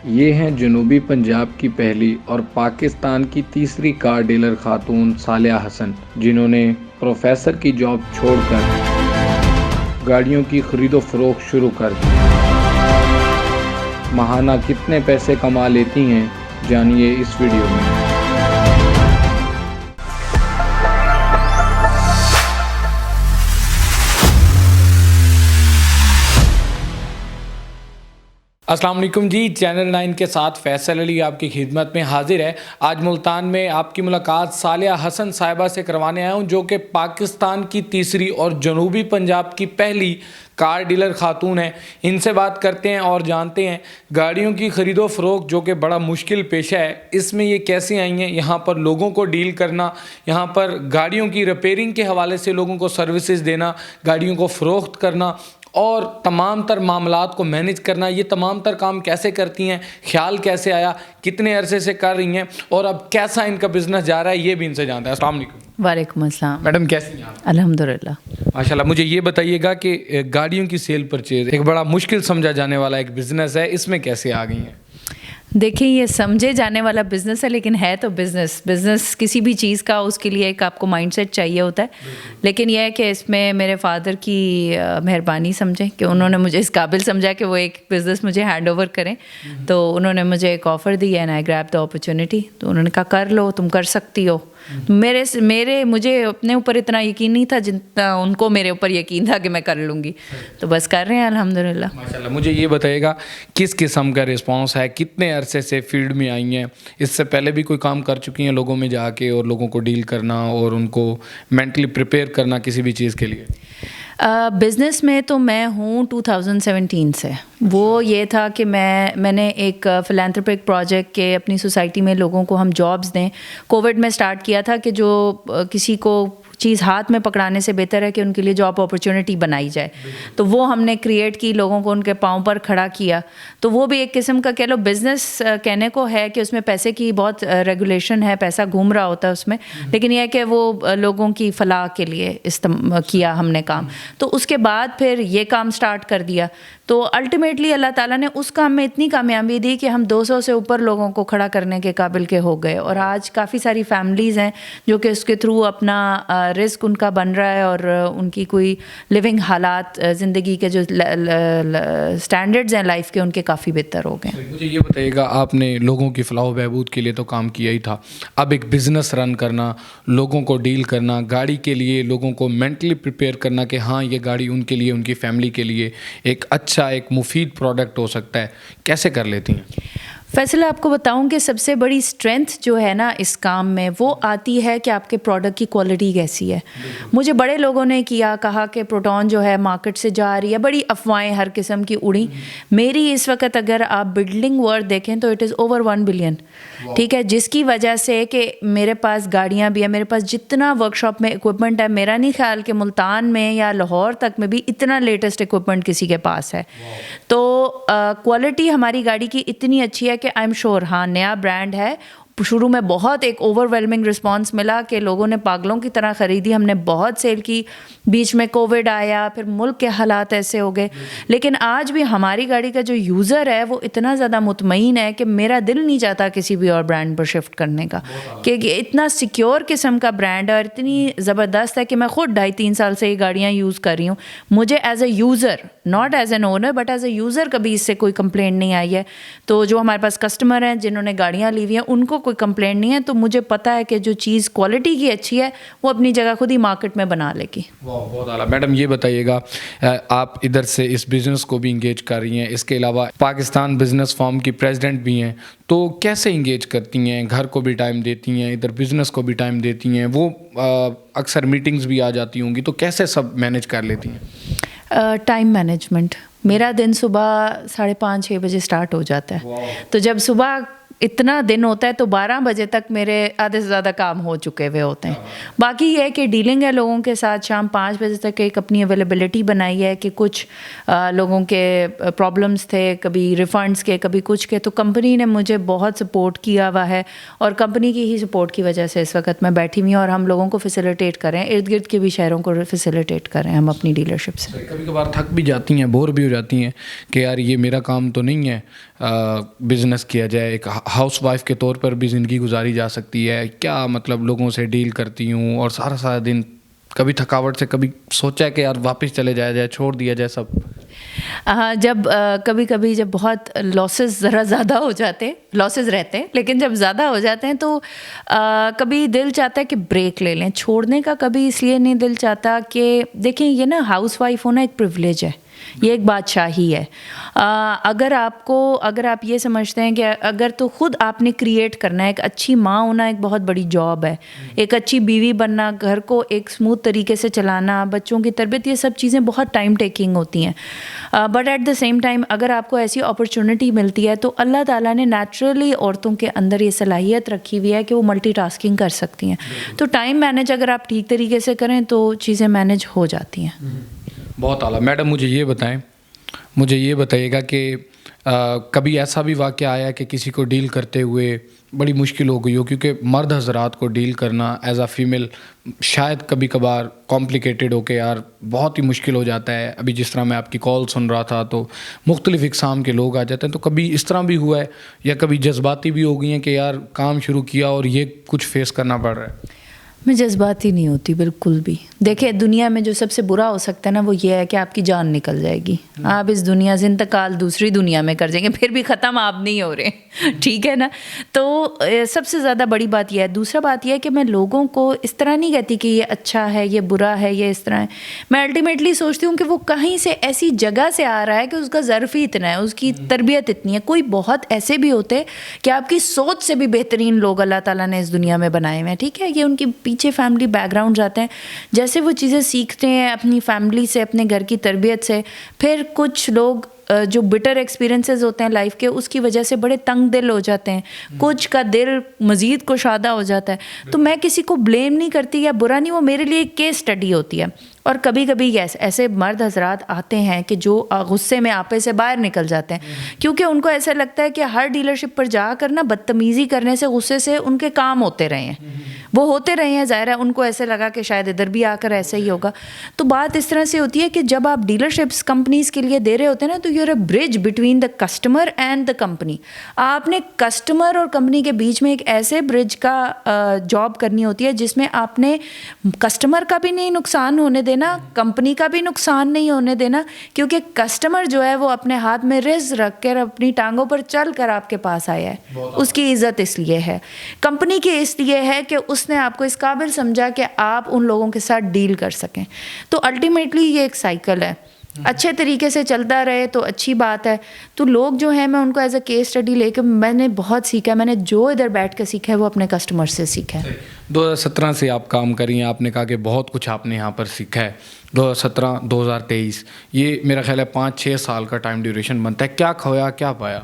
یہ ہیں جنوبی پنجاب کی پہلی اور پاکستان کی تیسری کار ڈیلر خاتون صالحہ حسن، جنہوں نے پروفیسر کی جاب چھوڑ کر گاڑیوں کی خرید و فروخت شروع کر دی۔ ماہانہ کتنے پیسے کما لیتی ہیں، جانیے اس ویڈیو میں۔ السلام علیکم جی، چینل 9 کے ساتھ فیصل علی آپ کی خدمت میں حاضر ہے۔ آج ملتان میں آپ کی ملاقات صالحہ حسن صاحبہ سے کروانے آیا ہوں، جو کہ پاکستان کی تیسری اور جنوبی پنجاب کی پہلی کار ڈیلر خاتون ہیں۔ ان سے بات کرتے ہیں اور جانتے ہیں گاڑیوں کی خرید و فروخت، جو کہ بڑا مشکل پیشہ ہے، اس میں یہ کیسے آئی ہیں، یہاں پر لوگوں کو ڈیل کرنا، یہاں پر گاڑیوں کی ریپیئرنگ کے حوالے سے لوگوں کو سروسز دینا، گاڑیوں کو فروخت کرنا اور تمام تر معاملات کو مینیج کرنا، یہ تمام تر کام کیسے کرتی ہیں، خیال کیسے آیا، کتنے عرصے سے کر رہی ہیں اور اب کیسا ان کا بزنس جا رہا ہے، یہ بھی ان سے جانتے ہیں۔ السلام علیکم۔ وعلیکم السلام۔ میڈم کیسی ہیں آپ؟ الحمدللہ ماشاءاللہ۔ مجھے یہ بتائیے گا کہ گاڑیوں کی سیل پرچیز ایک بڑا مشکل سمجھا جانے والا ایک بزنس ہے، اس میں کیسے آ گئی ہیں؟ دیکھیں، یہ سمجھے جانے والا بزنس ہے، لیکن ہے تو بزنس کسی بھی چیز کا اس کے لیے ایک آپ کو مائنڈ سیٹ چاہیے ہوتا ہے۔ لیکن یہ ہے کہ اس میں میرے فادر کی مہربانی سمجھیں کہ انہوں نے مجھے اس قابل سمجھا کہ وہ ایک بزنس مجھے ہینڈ اوور کریں، تو انہوں نے مجھے ایک آفر دی and I grab the opportunity. تو انہوں نے کہا کر لو، تم کر سکتی ہو۔ مجھے اپنے اوپر اتنا یقین نہیں تھا جتنا ان کو میرے اوپر یقین تھا کہ میں کر لوں گی، تو بس کر رہے ہیں الحمدللہ۔ ماشاءاللہ۔ مجھے یہ بتائیے گا کس قسم کا رسپانس ہے، کتنے عرصے سے فیلڈ میں آئی ہیں، اس سے پہلے بھی کوئی کام کر چکی ہیں لوگوں میں جا کے اور لوگوں کو ڈیل کرنا اور ان کو مینٹلی پریپیئر کرنا کسی بھی چیز کے لیے؟ بزنس میں تو میں ہوں 2017 سے۔ وہ یہ تھا کہ میں نے ایک فلانتھروپک پروجیکٹ کے اپنی سوسائٹی میں لوگوں کو ہم جابز دیں۔ کووڈ میں سٹارٹ کیا تھا کہ جو کسی کو چیز ہاتھ میں پکڑانے سے بہتر ہے کہ ان کے لیے جاب اپرچونٹی بنائی جائے، تو وہ ہم نے کریٹ کی، لوگوں کو ان کے پاؤں پر کھڑا کیا۔ تو وہ بھی ایک قسم کا کہہ لو بزنس کہنے کو ہے کہ اس میں پیسے کی بہت ریگولیشن ہے، پیسہ گھوم رہا ہوتا ہے اس میں، لیکن یہ ہے کہ وہ لوگوں کی فلاح کے لیے کیا ہم نے کام۔ تو اس کے بعد پھر یہ کام سٹارٹ کر دیا، تو الٹیمیٹلی اللہ تعالیٰ نے اس کام میں اتنی کامیابی دی کہ ہم 200 سے اوپر لوگوں کو کھڑا کرنے کے قابل کے ہو گئے، اور آج کافی ساری فیملیز ہیں جو کہ اس کے تھرو اپنا رزق ان کا بن رہا ہے، اور ان کی کوئی لیونگ حالات، زندگی کے جو سٹینڈرڈز ہیں لائف کے، ان کے کافی بہتر ہو گئے۔ مجھے یہ بتائیے گا، آپ نے لوگوں کی فلاح و بہبود کے لیے تو کام کیا ہی تھا، اب ایک بزنس رن کرنا، لوگوں کو ڈیل کرنا، گاڑی کے لیے لوگوں کو مینٹلی پریپیئر کرنا کہ ہاں یہ گاڑی ان کے لیے، ان کی فیملی کے لیے ایک اچھا ایک مفید پروڈکٹ ہو سکتا ہے، کیسے کر لیتی ہیں؟ فیصلہ آپ کو بتاؤں کہ سب سے بڑی اسٹرینتھ جو ہے نا اس کام میں، وہ آتی ہے کہ آپ کے پروڈکٹ کی کوالٹی کیسی ہے۔ مجھے بڑے لوگوں نے کہا کہ پروٹون جو ہے مارکیٹ سے جا رہی ہے، بڑی افواہیں ہر قسم کی اڑیں۔ میری اس وقت اگر آپ بلڈنگ ورتھ دیکھیں تو اٹ از اوور 1 بلین، ٹھیک ہے، جس کی وجہ سے کہ میرے پاس گاڑیاں بھی ہیں، میرے پاس جتنا ورک شاپ میں اکوپمنٹ ہے، میرا نہیں خیال کہ ملتان میں یا لاہور تک میں بھی اتنا لیٹسٹ اکوپمنٹ کسی کے پاس ہے۔ تو کوالٹی ہماری گاڑی کی اتنی اچھی ہے کہ آئی ایم شیور، ہاں نیا برانڈ ہے، شروع میں بہت ایک اوور ویلمنگ رسپانس ملا کہ لوگوں نے پاگلوں کی طرح خریدی، ہم نے بہت سیل کی، بیچ میں کووڈ آیا، پھر ملک کے حالات ایسے ہو گئے، لیکن آج بھی ہماری گاڑی کا جو یوزر ہے وہ اتنا زیادہ مطمئن ہے کہ میرا دل نہیں چاہتا کسی بھی اور برانڈ پر شفٹ کرنے کا، کہ اتنا سیکیور قسم کا برانڈ ہے اور اتنی زبردست ہے کہ میں خود 2.5-3 سال سے یہ گاڑیاں یوز کر رہی ہوں۔ مجھے as a user, not as an owner but as a user, کبھی اس سے کوئی کمپلینٹ نہیں آئی ہے۔ تو جو ہمارے پاس کسٹمر ہیں جنہوں نے گاڑیاں لی ہوئی ہیں، ان کو کوئی کمپلینٹ نہیں ہے، تو مجھے پتہ ہے کہ جو چیز کوالٹی کی اچھی ہے وہ اپنی جگہ خود ہی مارکیٹ میں بنا لے گی۔ بہت اعلیٰ۔ میڈم یہ بتائیے گا، آپ ادھر سے اس بزنس کو بھی انگیج کر رہی ہیں، اس کے علاوہ پاکستان بزنس فورم کی پریزیڈنٹ بھی ہیں، تو کیسے انگیج کرتی ہیں؟ گھر کو بھی ٹائم دیتی ہیں، ادھر بزنس کو بھی ٹائم دیتی ہیں، وہ اکثر میٹنگز بھی آ جاتی ہوں گی، تو کیسے سب مینیج کر لیتی ہیں؟ Time management. میرا دن صبح 5:30-6 بجے سٹارٹ ہو جاتا ہے، تو جب صبح اتنا دن ہوتا ہے تو 12 بجے تک میرے آدھے سے زیادہ کام ہو چکے ہوئے ہوتے ہیں. باقی یہ ہے کہ ڈیلنگ ہے لوگوں کے ساتھ. شام 5 بجے تک ایک اپنی اویلیبلٹی بنائی ہے کہ کچھ لوگوں کے پرابلمس تھے, کبھی ریفنڈس کے, کبھی کچھ کے, تو کمپنی نے مجھے بہت سپورٹ کیا ہوا ہے, اور کمپنی کی ہی سپورٹ کی وجہ سے اس وقت میں بیٹھی ہوئی ہوں, اور ہم لوگوں کو فیسیلیٹیٹ کر رہے ہیں, ارد گرد کے بھی شہروں کو فیسیلیٹیٹ کر رہے ہیں ہم اپنی ڈیلرشپ سے. کبھی کبھار تھک بھی جاتی ہیں, بور بھی ہو جاتی ہیں کہ یار یہ میرا کام تو نہیں ہے, بزنس کیا جائے, ایک ہاؤس وائف کے طور پر بھی زندگی گزاری جا سکتی ہے, کیا مطلب لوگوں سے ڈیل کرتی ہوں اور سارا دن کبھی تھکاوٹ سے, کبھی سوچا ہے کہ یار واپس چلے جایا جائے, چھوڑ دیا جائے سب؟ جب کبھی جب بہت لاسز ذرا زیادہ ہو جاتے ہیں, لاسز رہتے ہیں لیکن جب زیادہ ہو جاتے ہیں تو کبھی دل چاہتا ہے کہ بریک لے لیں. چھوڑنے کا کبھی اس لیے نہیں دل چاہتا کہ دیکھیں یہ نا ہاؤس وائف ہونا ایک پریویلیج ہے, یہ ایک بادشاہی ہے. اگر آپ یہ سمجھتے ہیں کہ اگر تو خود آپ نے کریٹ کرنا ہے, ایک اچھی ماں ہونا ایک بہت بڑی جاب ہے, ایک اچھی بیوی بننا, گھر کو ایک اسموتھ طریقے سے چلانا, بچوں کی تربیت, یہ سب چیزیں بہت ٹائم ٹیکنگ ہوتی ہیں. But at the same time اگر آپ کو ایسی اپرچونٹی ملتی ہے تو اللہ تعالیٰ نے نیچرلی عورتوں کے اندر یہ صلاحیت رکھی ہوئی ہے کہ وہ ملٹی ٹاسکنگ کر سکتی ہیں. تو ٹائم مینیج اگر آپ ٹھیک طریقے سے کریں تو چیزیں مینیج ہو جاتی ہیں. بہت اعلیٰ. میڈم مجھے یہ بتائیے گا کہ کبھی ایسا بھی واقعہ آیا کہ کسی کو ڈیل کرتے ہوئے بڑی مشکل ہو گئی ہو, کیونکہ مرد حضرات کو ڈیل کرنا ایز اے فیمیل شاید کبھی کبھار کمپلیکیٹڈ ہو کے یار بہت ہی مشکل ہو جاتا ہے. ابھی جس طرح میں آپ کی کال سن رہا تھا تو مختلف اقسام کے لوگ آ جاتے ہیں, تو کبھی اس طرح بھی ہوا ہے یا کبھی جذباتی بھی ہو گئی ہیں کہ یار کام شروع کیا اور یہ کچھ فیس کرنا پڑ رہا ہے؟ میں جذباتی نہیں ہوتی بالکل بھی. دیکھیں دنیا میں جو سب سے برا ہو سکتا ہے نا وہ یہ ہے کہ آپ کی جان نکل جائے گی, آپ اس دنیا سے انتقال دوسری دنیا میں کر جائیں گے, پھر بھی ختم آپ نہیں ہو رہے, ٹھیک ہے نا. تو سب سے زیادہ بڑی بات یہ ہے. دوسرا بات یہ ہے کہ میں لوگوں کو اس طرح نہیں کہتی کہ یہ اچھا ہے, یہ برا ہے, یہ اس طرح ہے. میں الٹیمیٹلی سوچتی ہوں کہ وہ کہیں سے ایسی جگہ سے آ رہا ہے کہ اس کا ظرف ہی اتنا ہے, اس کی تربیت اتنی ہے. کوئی بہت ایسے بھی ہوتے کہ آپ کی سوچ سے بھی بہترین لوگ اللہ تعالیٰ نے اس دنیا میں بنائے ہوئے ہیں, ٹھیک ہے. یہ ان کی پیچھے فیملی بیک گراؤنڈ جاتے ہیں, جیسے وہ چیزیں سیکھتے ہیں اپنی فیملی سے, اپنے گھر کی تربیت سے. پھر کچھ لوگ جو بٹر ایکسپیرینسز ہوتے ہیں لائف کے, اس کی وجہ سے بڑے تنگ دل ہو جاتے ہیں, کچھ کا دل مزید کشادہ ہو جاتا ہے. تو میں کسی کو بلیم نہیں کرتی یا برا نہیں, وہ میرے لیے ایک کیس اسٹڈی ہوتی ہے. اور کبھی کبھی یس ایسے مرد حضرات آتے ہیں کہ جو غصے میں آپے سے باہر نکل جاتے ہیں, کیونکہ ان کو ایسا لگتا ہے کہ ہر ڈیلرشپ پر جا کر نا بدتمیزی کرنے سے, غصے سے ان کے کام ہوتے رہے ہیں, وہ ہوتے رہے ہیں. ظاہر ہے ان کو ایسے لگا کہ شاید ادھر بھی آ کر ایسا ہی ہوگا. تو بات اس طرح سے ہوتی ہے کہ جب آپ ڈیلرشپس کمپنیز کے لیے دے رہے ہوتے ہیں نا, تو you are a bridge between the customer and the company. آپ نے کسٹمر اور کمپنی کے بیچ میں ایک ایسے برج کا جاب کرنی ہوتی ہے جس میں آپ نے کسٹمر کا بھی نہیں نقصان ہونے دینا, کمپنی کا بھی نقصان نہیں ہونے دینا, کیونکہ کسٹمر جو ہے وہ اپنے ہاتھ میں رزق رکھ کر اپنی ٹانگوں پر چل کر آپ کے پاس آیا ہے. اس کی عزت اس لیے ہے, کمپنی کی اس لیے ہے کہ اس نے آپ کو اس قابل سمجھا کہ آپ ان لوگوں کے ساتھ ڈیل کر سکیں. تو الٹیمیٹلی یہ ایک سائیکل ہے, اچھے طریقے سے چلتا رہے تو اچھی بات ہے. تو لوگ جو ہیں, میں ان کو ایز اے کیس اسٹڈی لے کے میں نے بہت سیکھا. میں نے جو ادھر بیٹھ کے سیکھا ہے وہ اپنے کسٹمر سے سیکھا ہے. 2017 سے آپ کام کر رہی ہیں, آپ نے کہا کہ بہت کچھ آپ نے یہاں پر سیکھا ہے. 2017 2023 یہ میرا خیال ہے 5-6 سال کا ٹائم ڈیوریشن بنتا ہے. کیا کھویا کیا پایا؟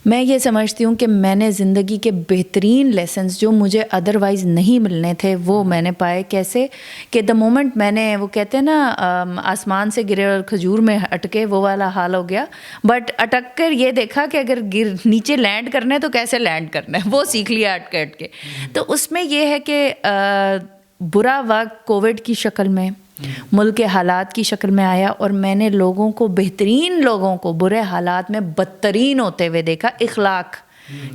میں یہ سمجھتی ہوں کہ میں نے زندگی کے بہترین لیسنز جو مجھے ادروائز نہیں ملنے تھے وہ میں نے پائے. کیسے کہ دا مومنٹ میں نے, وہ کہتے ہیں نا آسمان سے گرے اور کھجور میں اٹکے, وہ والا حال ہو گیا. بٹ اٹک کر یہ دیکھا کہ اگر نیچے لینڈ کرنا ہے تو کیسے لینڈ کرنا ہے, وہ سیکھ لیا اٹک کے. تو اس میں یہ ہے کہ برا وقت کووڈ کی شکل میں, ملک کے حالات کی شکل میں آیا, اور میں نے لوگوں کو, بہترین لوگوں کو برے حالات میں بدترین ہوتے ہوئے دیکھا. اخلاق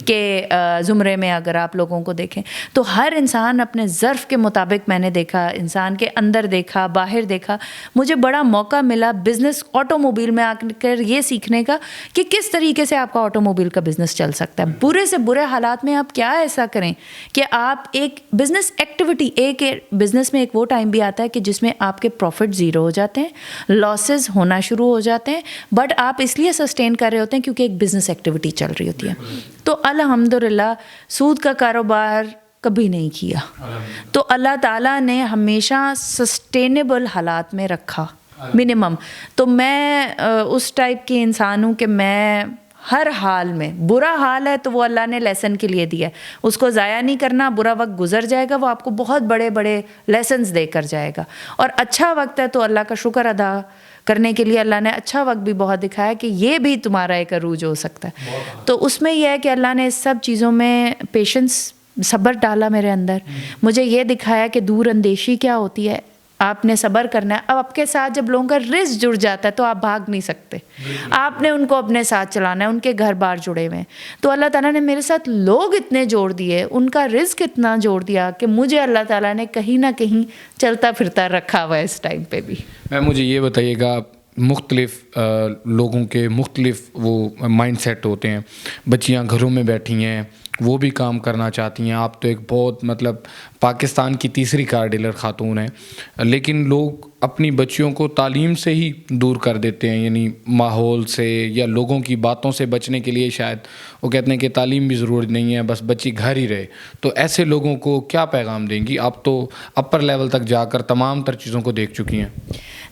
کے زمرے میں اگر آپ لوگوں کو دیکھیں تو ہر انسان اپنے ظرف کے مطابق میں نے دیکھا, انسان کے اندر دیکھا, باہر دیکھا. مجھے بڑا موقع ملا بزنس آٹو موبائل میں آ کر یہ سیکھنے کا کہ کس طریقے سے آپ کا آٹو موبائل کا بزنس چل سکتا ہے. برے سے برے حالات میں آپ کیا ایسا کریں کہ آپ ایک بزنس ایکٹیویٹی, ایک بزنس میں ایک وہ ٹائم بھی آتا ہے کہ جس میں آپ کے پروفٹ زیرو ہو جاتے ہیں, لاسز ہونا شروع ہو جاتے ہیں, بٹ آپ اس لیے سسٹین کر رہے ہوتے ہیں کیونکہ ایک بزنس ایکٹیویٹی چل رہی ہوتی ہے. تو الحمدللہ سود کا کاروبار کبھی نہیں کیا. تو اللہ تعالیٰ نے ہمیشہ سسٹینیبل حالات میں رکھا منیمم. تو میں اس ٹائپ کی انسان ہوں کہ میں ہر حال میں. برا حال ہے تو وہ اللہ نے لیسن کے لیے دیا ہے, اس کو ضائع نہیں کرنا. برا وقت گزر جائے گا, وہ آپ کو بہت بڑے بڑے لیسنز دے کر جائے گا. اور اچھا وقت ہے تو اللہ کا شکر ادا کرنے کے لیے اللہ نے اچھا وقت بھی بہت دکھایا کہ یہ بھی تمہارا ایک عروج ہو سکتا ہے. تو اس میں یہ ہے کہ اللہ نے اس سب چیزوں میں پیشنس, صبر ڈالا میرے اندر. مجھے یہ دکھایا کہ دور اندیشی کیا ہوتی ہے, آپ نے صبر کرنا ہے. اب آپ کے ساتھ جب لوگوں کا رزق جڑ جاتا ہے تو آپ بھاگ نہیں سکتے, آپ نے ان کو اپنے ساتھ چلانا ہے, ان کے گھر بار جڑے ہوئے ہیں. تو اللہ تعالیٰ نے میرے ساتھ لوگ اتنے جوڑ دیے, ان کا رزق اتنا جوڑ دیا کہ مجھے اللہ تعالیٰ نے کہیں نہ کہیں چلتا پھرتا رکھا ہوا ہے اس ٹائم پہ بھی. میم مجھے یہ بتائیے گا, مختلف لوگوں کے مختلف وہ مائنڈ سیٹ ہوتے ہیں. بچیاں گھروں میں بیٹھی ہیں, وہ بھی کام کرنا چاہتی ہیں. آپ تو ایک بہت مطلب پاکستان کی تیسری کار ڈیلر خاتون ہیں, لیکن لوگ اپنی بچیوں کو تعلیم سے ہی دور کر دیتے ہیں, یعنی ماحول سے یا لوگوں کی باتوں سے بچنے کے لیے شاید وہ کہتے ہیں کہ تعلیم بھی ضروری نہیں ہے, بس بچی گھر ہی رہے. تو ایسے لوگوں کو کیا پیغام دیں گی؟ آپ تو اپر لیول تک جا کر تمام تر چیزوں کو دیکھ چکی ہیں.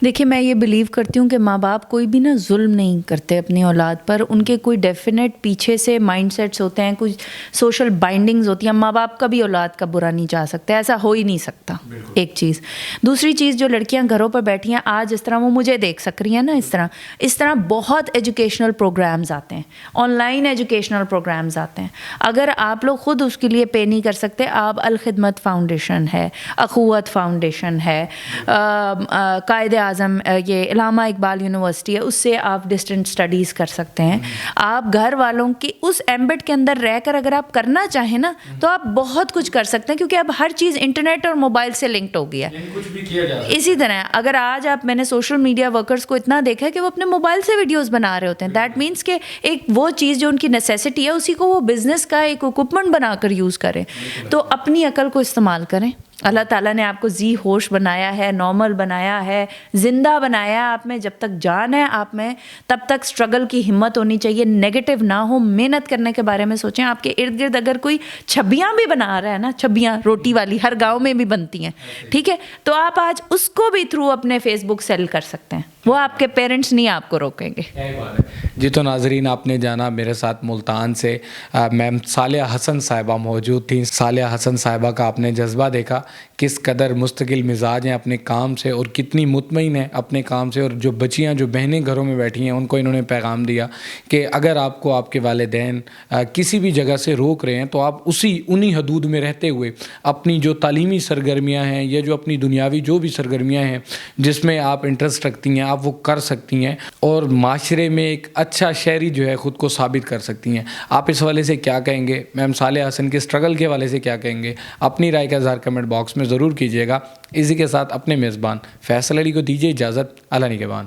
دیکھیے, میں یہ بلیو کرتی ہوں کہ ماں باپ کوئی بھی نا ظلم نہیں کرتے اپنی اولاد پر. ان کے کوئی ڈیفینیٹ پیچھے سے مائنڈ سیٹس ہوتے ہیں, کچھ سوشل بائنڈنگز ہوتی ہیں. ماں باپ کا بھی اولاد کا برا نہیں چاہ سکتے, ایسا ہو ہی نہیں سکتا. ایک چیز. دوسری چیز, جو لڑکیاں گھروں پر بیٹھی ہیں آج, اس طرح وہ مجھے دیکھ سک رہی ہیں نا, اس طرح بہت ایجوکیشنل پروگرامز آتے ہیں, آن لائن ایجوکیشنل پروگرامز آتے ہیں. اگر آپ لوگ خود اس کے لیے پے نہیں کر سکتے, آپ الخدمت فاؤنڈیشن ہے, اخوت فاؤنڈیشن ہے, قائد اعظم یہ علامہ اقبال یونیورسٹی ہے, اس سے آپ ڈسٹینٹ اسٹڈیز کر سکتے ہیں. آپ گھر والوں کی اس ایمبٹ کے اندر رہ کر اگر آپ کرنا چاہیں نا تو آپ بہت کچھ کر سکتے ہیں, کیونکہ اب ہر چیز انٹرنیٹ اور موبائل سے لنکڈ ہو گیا ہے. اسی طرح اگر آج آپ, میں نے سوشل میڈیا ورکرز کو اتنا دیکھا ہے کہ وہ اپنے موبائل سے ویڈیوز بنا رہے ہوتے ہیں. دیٹ مینس کہ ایک وہ چیز جو ان کی نیسیسٹی ہے اسی کو وہ بزنس کا ایک اکوپمنٹ بنا کر یوز کریں. تو اپنی عقل کو استعمال کریں. اللہ تعالیٰ نے آپ کو ذی ہوش بنایا ہے, نارمل بنایا ہے, زندہ بنایا ہے. آپ میں جب تک جان ہے آپ میں, تب تک اسٹرگل کی ہمت ہونی چاہیے. نیگیٹو نہ ہو, محنت کرنے کے بارے میں سوچیں. آپ کے ارد گرد اگر کوئی چھبیاں بھی بنا رہا ہے نا, چھبیاں روٹی والی ہر گاؤں میں بھی بنتی ہیں, ٹھیک ہے, تو آپ آج اس کو بھی تھرو اپنے فیس بک سیل کر سکتے ہیں. وہ آپ کے پیرنٹس نہیں آپ کو روکیں گے. جی تو ناظرین, آپ نے جانا میرے ساتھ ملتان سے میم صالحہ حسن صاحبہ موجود تھیں. صالحہ حسن صاحبہ کا آپ نے جذبہ دیکھا, کس قدر مستقل مزاج ہیں اپنے کام سے اور کتنی مطمئن ہیں اپنے کام سے. اور جو بچیاں, جو بہنیں گھروں میں بیٹھی ہیں, ان کو انہوں نے پیغام دیا کہ اگر آپ کو آپ کے والدین کسی بھی جگہ سے روک رہے ہیں تو آپ انہی حدود میں رہتے ہوئے اپنی جو تعلیمی سرگرمیاں ہیں یا جو اپنی دنیاوی جو بھی سرگرمیاں ہیں جس میں آپ انٹرسٹ رکھتی ہیں, آپ وہ کر سکتی ہیں اور معاشرے میں ایک اچھا شہری جو ہے خود کو ثابت کر سکتی ہیں. آپ اس حوالے سے کیا کہیں گے؟ میم صالحہ حسن کے اسٹرگل کے حوالے سے کیا کہیں گے؟ اپنی رائے کا اظہار کمنٹ باکس میں ضرور کیجیے گا. اسی کے ساتھ اپنے میزبان فیصل علی کو دیجیے اجازت. اللہ نگہبان.